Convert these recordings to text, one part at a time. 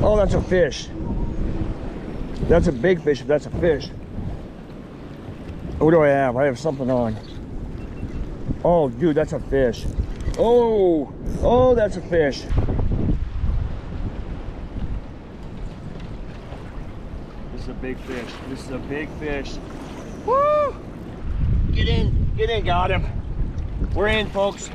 Oh, that's a fish. That's a big fish if that's a fish. What do I have? I have something on. Oh, dude, that's a fish. Oh, oh, that's a fish. This is a big fish. This is a big fish. Woo! Get in, got him. We're in, folks.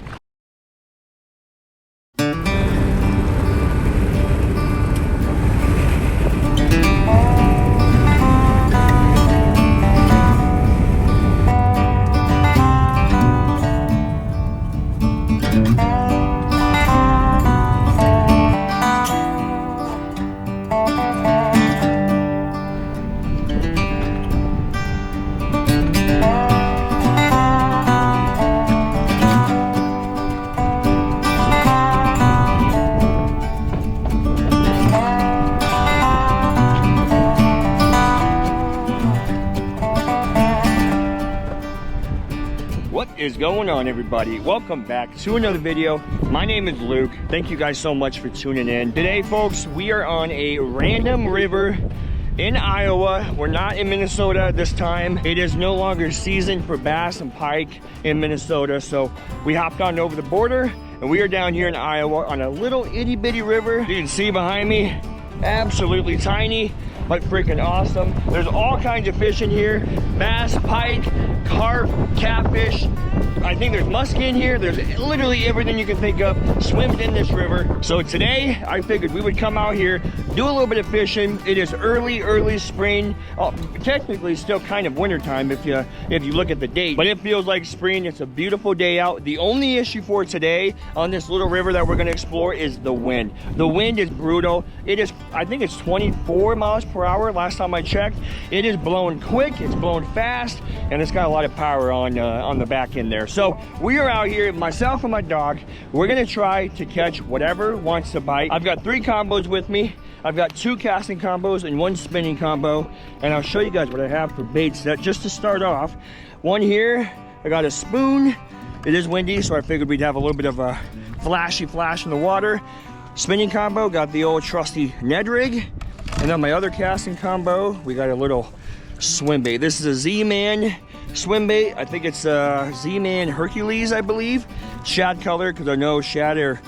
Is going on, everybody? Welcome back to another video. My name is Luke. Thank you guys so much for tuning in. Today, folks, we are on a random river in Iowa. We're not in Minnesota this time. It is no longer season for bass and pike in Minnesota, so we hopped on over the border and we are down here in Iowa on a little itty bitty river. You can see behind me, absolutely tiny but freaking awesome. There's all kinds of fish in here: bass, pike, carp, catfish. I think there's muskie in here. There's literally everything you can think of swims in this river. So today I figured we would come out here, do a little bit of fishing. It is early spring. Technically still kind of wintertime if you look at the date, but it feels like spring. It's a beautiful day out. The only issue for today on this little river that we're going to explore is the wind. The wind is brutal. It is, I think it's 24 miles per hour last time I checked. It is blowing quick, it's blowing fast, and it's got a lot of power on the back end there. So we are out here, myself and my dog. We're gonna try to catch whatever wants to bite. I've got 3 combos with me. I've got 2 casting combos and 1 spinning combo, and I'll show you guys what I have for baits. That just to start off, one here, I got a spoon. It is windy, so I figured we'd have a little bit of a flash in the water. Spinning combo, got the old trusty Ned rig. And on my other casting combo, we got a little swim bait. This is a Z-Man swim bait. I think it's a Z-Man Hercules, I believe. Shad color, because I know shad are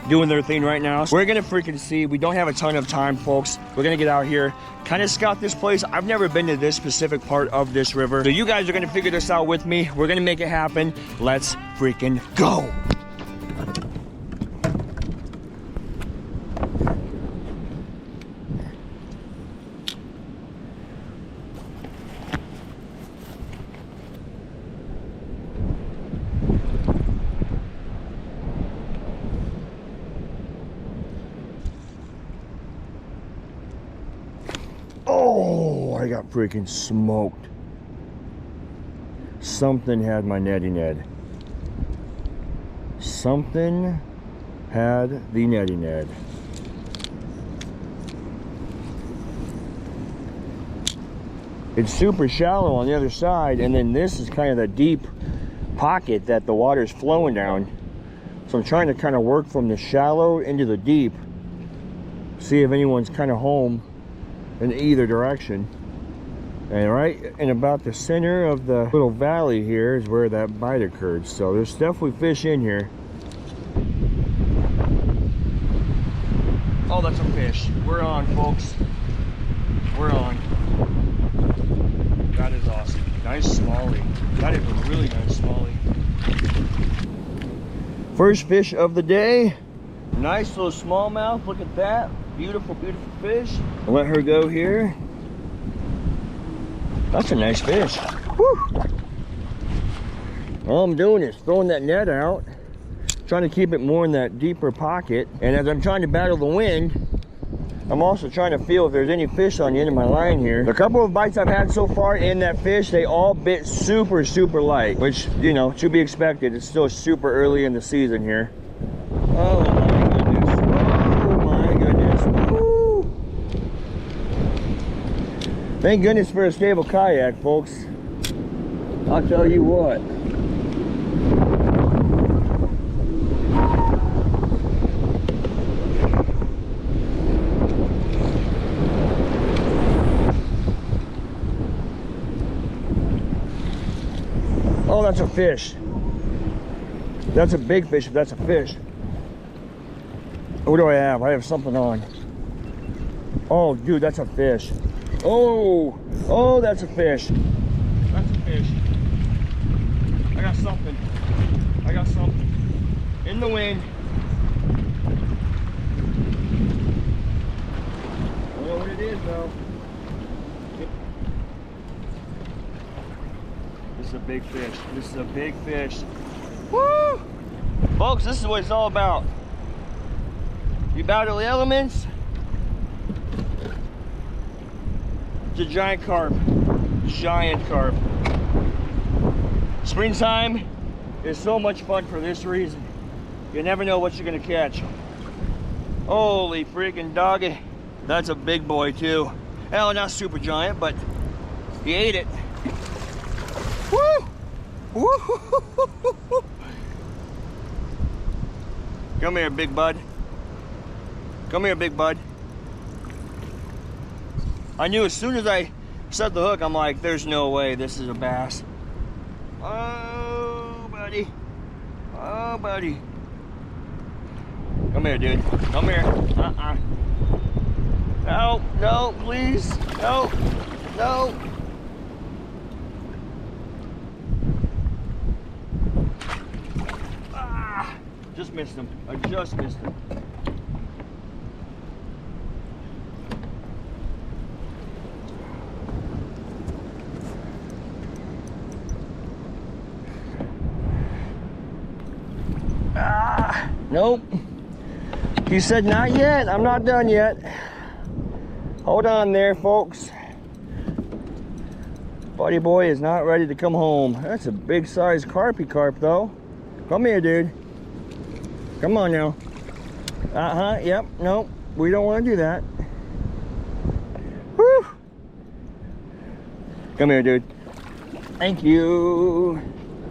doing their thing right now. So we're gonna freaking see. We don't have a ton of time, folks. We're gonna get out here, kind of scout this place. I've never been to this specific part of this river. So you guys are gonna figure this out with me. We're gonna make it happen. Let's freaking go. Oh, I got freaking smoked. Something had my netty Ned. Something had the netty Ned. It's super shallow on the other side, and then this is kind of the deep pocket that the water's flowing down. So I'm trying to kind of work from the shallow into the deep, see if anyone's kind of home in either direction. And right in about the center of the little valley here is where that bite occurred. So there's definitely fish in here. Oh, that's a fish. We're on, folks. We're on. That is awesome. Nice smallie. That is a really nice smallie. First fish of the day. Nice little smallmouth. Look at that. Beautiful, beautiful fish. I'll let her go here. That's a nice fish. Woo! All I'm doing is throwing that net out, trying to keep it more in that deeper pocket. And as I'm trying to battle the wind, I'm also trying to feel if there's any fish on the end of my line here. The couple of bites I've had so far in that fish, they all bit super light, which, you know, should be expected. It's still super early in the season here. Oh my goodness. Woo. Thank goodness for a stable kayak, folks. I'll tell you what. that's a fish. That's a big fish if that's a fish. What do I have? I have something on. Oh, dude, that's a fish. Oh, oh, that's a fish. That's a fish. I got something. I got something. In the wind. I don't know what it is, though. This is a big fish. This is a big fish. Woo! Folks, this is what it's all about. You battle the elements. It's a giant carp. Giant carp. Springtime is so much fun for this reason. You never know what you're gonna catch. Holy freaking doggy. That's a big boy too. Hell, not super giant, but he ate it. Woo! Woo! Come here, big bud. Come here, big bud. I knew as soon as I set the hook, I'm like, there's no way this is a bass. Oh, buddy. Oh, buddy. Come here, dude. Come here. No, no, please. No, no. Ah, just missed him. I just missed him. Nope. He said not yet. I'm not done yet. Hold on there, folks. Buddy boy is not ready to come home. That's a big size carpy carp though. Come here, dude. Come on now. Yep. Nope. We don't want to do that. Whew. Come here, dude. Thank you.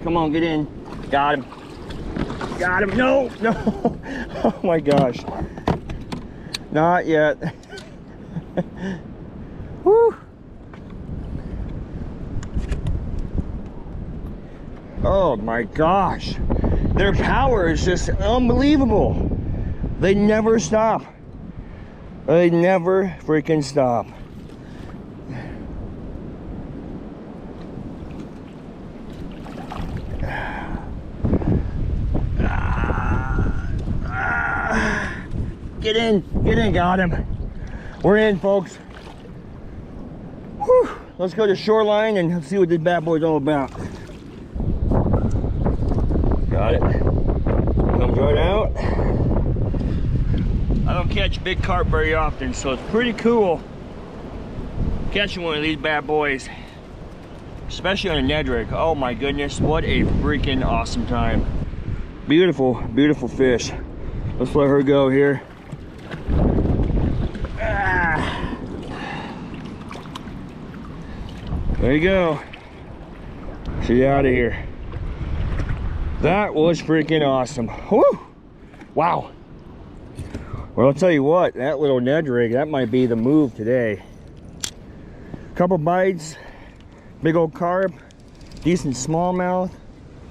Come on, get in. Got him. Got him. No, no. Oh my gosh. Not yet. Woo. Oh my gosh. Their power is just unbelievable. They never stop. They never freaking stop. Get in, got him. We're in, folks. Whew. Let's go to shoreline and see what this bad boy's all about. Got it. Comes right out. I don't catch big carp very often, so it's pretty cool catching one of these bad boys, especially on a Ned rig. Oh my goodness, what a freaking awesome time. Beautiful, beautiful fish. Let's let her go here. There you go. She's out of here. That was freaking awesome. Woo! Wow. Well, I'll tell you what, that little Ned rig, that might be the move today. Couple bites, big old carp, decent smallmouth.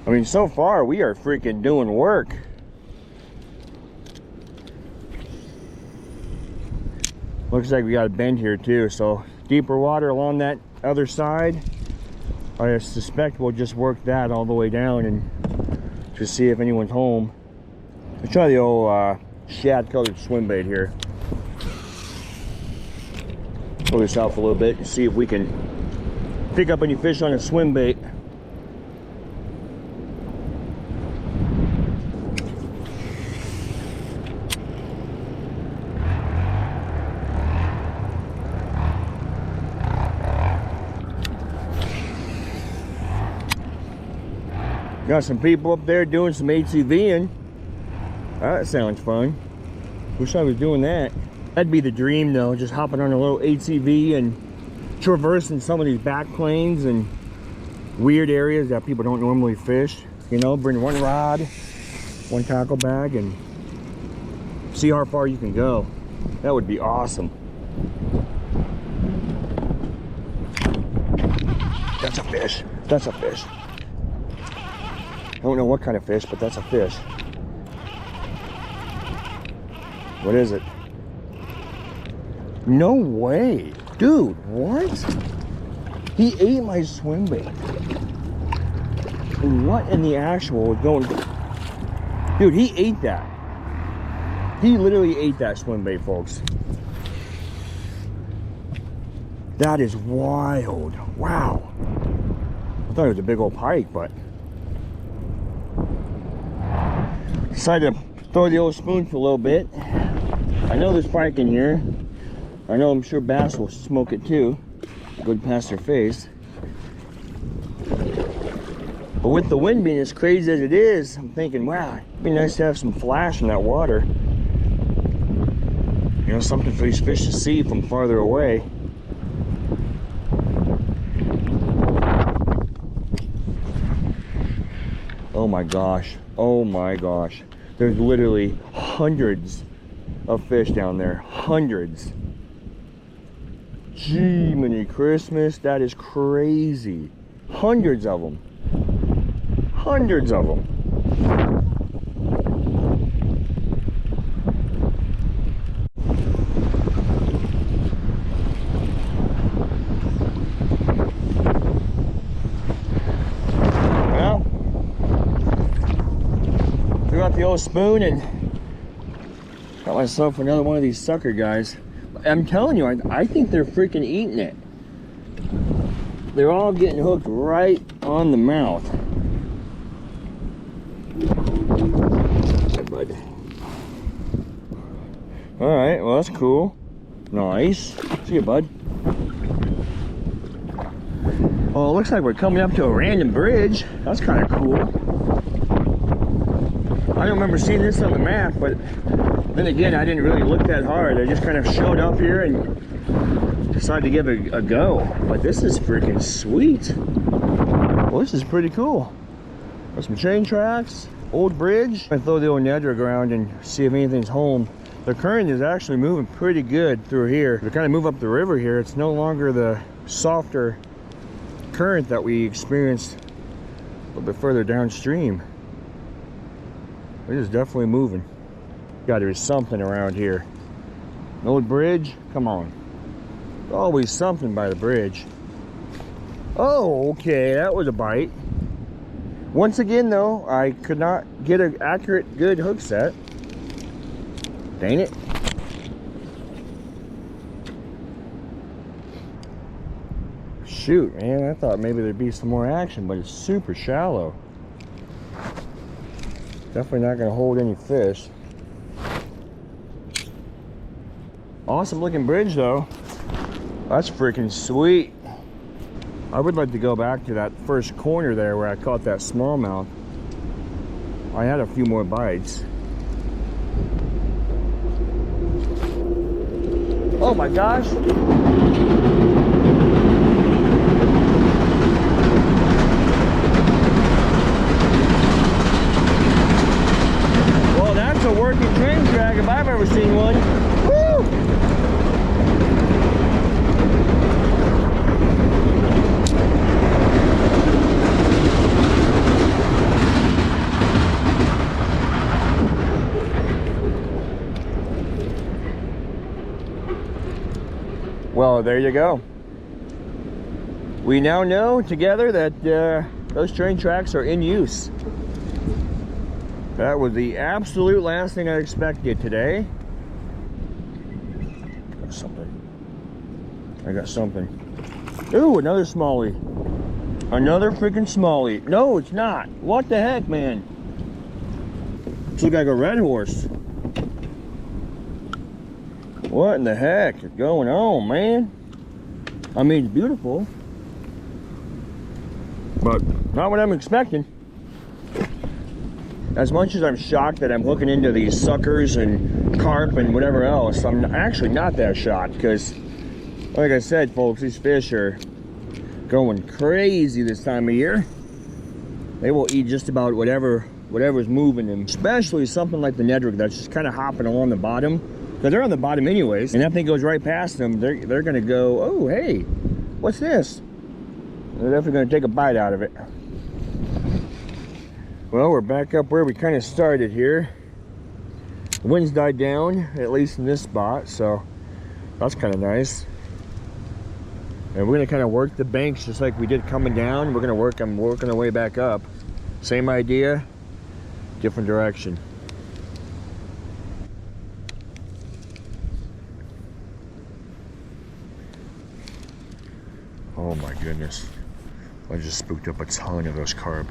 I mean, so far we are freaking doing work. Looks like we got a bend here too, so deeper water along that other side. I suspect we'll just work that all the way down and just see if anyone's home. Let's try the old shad colored swim bait here. Pull this out for a little bit and see if we can pick up any fish on a swim bait. Got some people up there doing some ATVing. That sounds fun. Wish I was doing that. That'd be the dream though, just hopping on a little ATV and traversing some of these back plains and weird areas that people don't normally fish. You know, bring one rod, one tackle bag, and see how far you can go. That would be awesome. That's a fish. That's a fish. don't know what kind of fish, but that's a fish. What is it? No way. Dude, what? He ate my swim bait. What in the actual is going... Dude, he ate that. He literally ate that swim bait, folks. That is wild. Wow. I thought it was a big old pike, but... Decided to throw the old spoon for a little bit. I know there's pike in here. I know I'm sure bass will smoke it too. Go past their face. But with the wind being as crazy as it is, I'm thinking, wow, it'd be nice to have some flash in that water. You know, something for these fish to see from farther away. Oh my gosh. Oh my gosh. There's literally hundreds of fish down there. Hundreds. Gee, mini Christmas. That is crazy. Hundreds of them. Hundreds of them. Well, threw out the old spoon and got myself another one of these sucker guys. I'm telling you, I think they're freaking eating it. They're all getting hooked right on the mouth. Hey, bud. Alright, well, that's cool. Nice. See you, bud. Well, it looks like we're coming up to a random bridge. That's kind of cool. I don't remember seeing this on the map, but then again, I didn't really look that hard. I just kind of showed up here and decided to give it a go. But this is freaking sweet. Well, this is pretty cool. There's some train tracks, old bridge. I throw the old nedrig around and see if anything's home. The current is actually moving pretty good through here. To kind of move up the river here, it's no longer the softer current that we experienced a little bit further downstream. It is definitely moving. God, there's something around here. An old bridge? Come on. Always something by the bridge. Oh, okay, that was a bite. Once again, though, I could not get an accurate, good hook set. Dang it. Shoot, man, I thought maybe there'd be some more action, but it's super shallow. Definitely not going to hold any fish. Awesome looking bridge though. That's freaking sweet. I would like to go back to that first corner there where I caught that smallmouth. I had a few more bites. Oh my gosh. Well, that's a working train track if I've ever seen one. Woo! Well, there you go. We now know together that those train tracks are in use. That was the absolute last thing I expected today. Got something. I got something. Ooh, another smallie. Another freaking smallie. No, it's not. What the heck, man? This looks like a redhorse. What in the heck is going on, man? I mean, it's beautiful, but not what I'm expecting. As much as I'm shocked that I'm looking into these suckers and carp and whatever else, I'm actually not that shocked because, like I said, folks, these fish are going crazy this time of year. They will eat just about whatever's moving them, especially something like the nedrig that's just kind of hopping along the bottom. Because they're on the bottom anyways, and that thing goes right past them, they're gonna go, oh hey, what's this? They're definitely gonna take a bite out of it. Well, we're back up where we kind of started here. The wind's died down, at least in this spot, so that's kind of nice. And we're gonna kind of work the banks just like we did coming down. We're gonna work them, working our way back up. Same idea, different direction. Oh my goodness. I just spooked up a ton of those carp.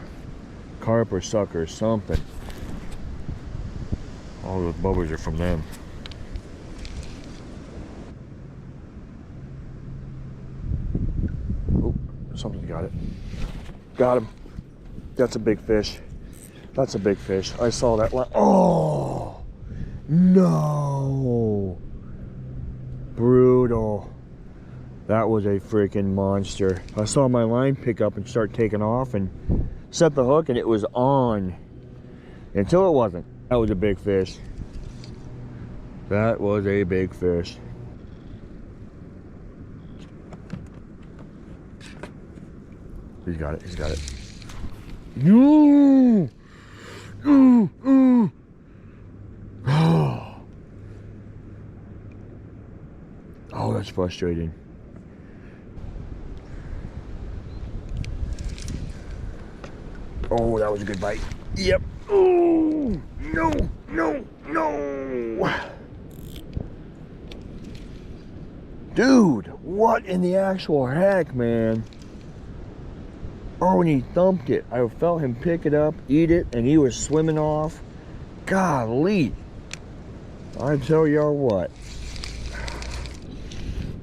Carp or sucker, something. All those bubbles are from them. Oh, something got it. Got him. That's a big fish. That's a big fish. I saw that one. Oh, no. Brutal. That was a freaking monster. I saw my line pick up and start taking off and set the hook, and it was on until it wasn't. That was a big fish. That was a big fish. He's got it. He's got it. No! Oh, that's frustrating. Oh, that was a good bite. Yep. Oh, no, no, no. Dude, what in the actual heck, man? Oh, and he thumped it. I felt him pick it up, eat it, and he was swimming off. Golly. I tell y'all what.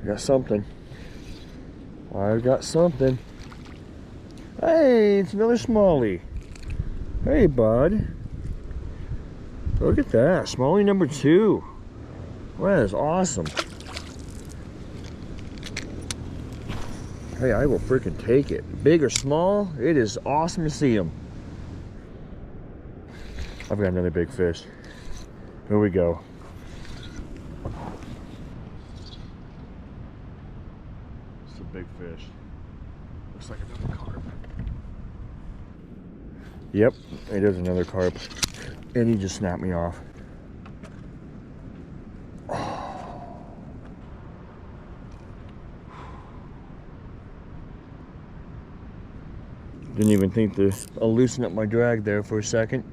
I got something. I got something. Hey, it's another smallie. Hey, bud. Look at that. Smallie number 2. Well, that is awesome. Hey, I will freaking take it. Big or small, it is awesome to see them. I've got another big fish. Here we go. It's a big fish. Looks like another carp. Yep, it is another carp. And he just snapped me off. Didn't even think to loosen up my drag there for a second.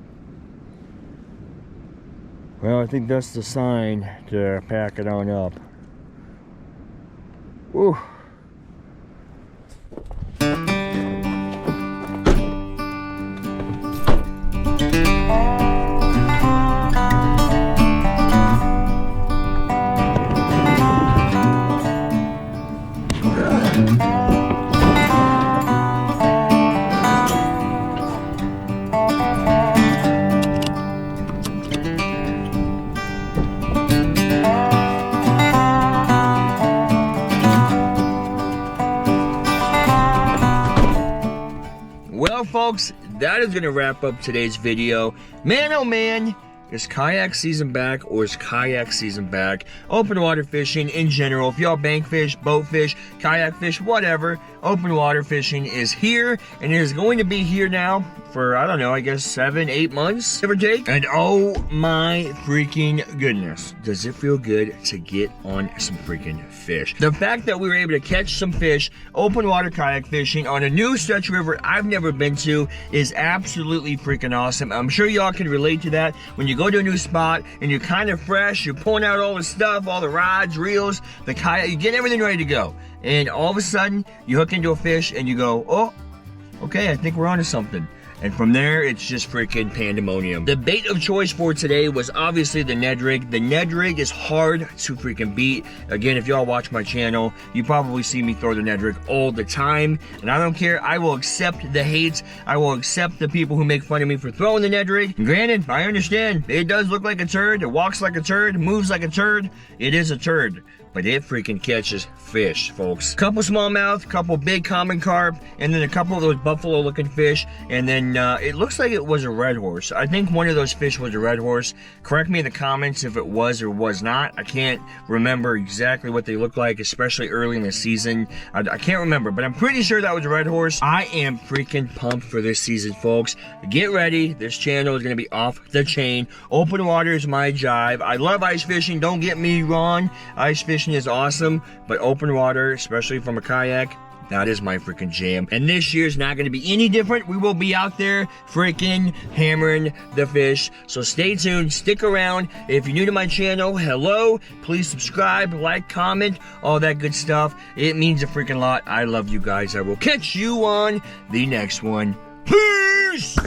Well, I think that's the sign to pack it on up. Woo. Well, folks, that is going to wrap up today's video. Man, oh man, is kayak season back, or is kayak season back? Open water fishing in general, if y'all bank fish, boat fish, kayak fish, whatever, open water fishing is here, and it is going to be here now for, I don't know, I guess 7-8 months, give or take. And oh my freaking goodness, does it feel good to get on some freaking fish. The fact that we were able to catch some fish, open water kayak fishing on a new stretch river I've never been to is absolutely freaking awesome. I'm sure y'all can relate to that. When you go to a new spot and you're kind of fresh, you're pulling out all the stuff, all the rods, reels, the kayak, you get everything ready to go. And all of a sudden, you hook into a fish and you go, oh, okay, I think we're onto something. And from there, it's just freaking pandemonium. The bait of choice for today was obviously the Ned rig. The Ned rig is hard to freaking beat. Again, if y'all watch my channel, you probably see me throw the Ned rig all the time. And I don't care. I will accept the hate. I will accept the people who make fun of me for throwing the Ned rig. And granted, I understand. It does look like a turd. It walks like a turd. Moves like a turd. It is a turd. but it freaking catches fish, folks. Couple smallmouth, couple big common carp, and then a couple of those buffalo looking fish, and then it looks like it was a redhorse. I think one of those fish was a redhorse. Correct me in the comments if it was or was not. I can't remember exactly what they look like, especially early in the season. I can't remember, but I'm pretty sure that was a redhorse. I am freaking pumped for this season, folks. Get ready. This channel is going to be off the chain. Open water is my jive. I love ice fishing. Don't get me wrong. Ice fishing is awesome, but open water, especially from a kayak, that is my freaking jam. And this year's not going to be any different. We will be out there freaking hammering the fish. So stay tuned, stick around. If you're new to my channel, hello. Please subscribe, like, comment, all that good stuff. It means a freaking lot. I love you guys. I will catch you on the next one. Peace!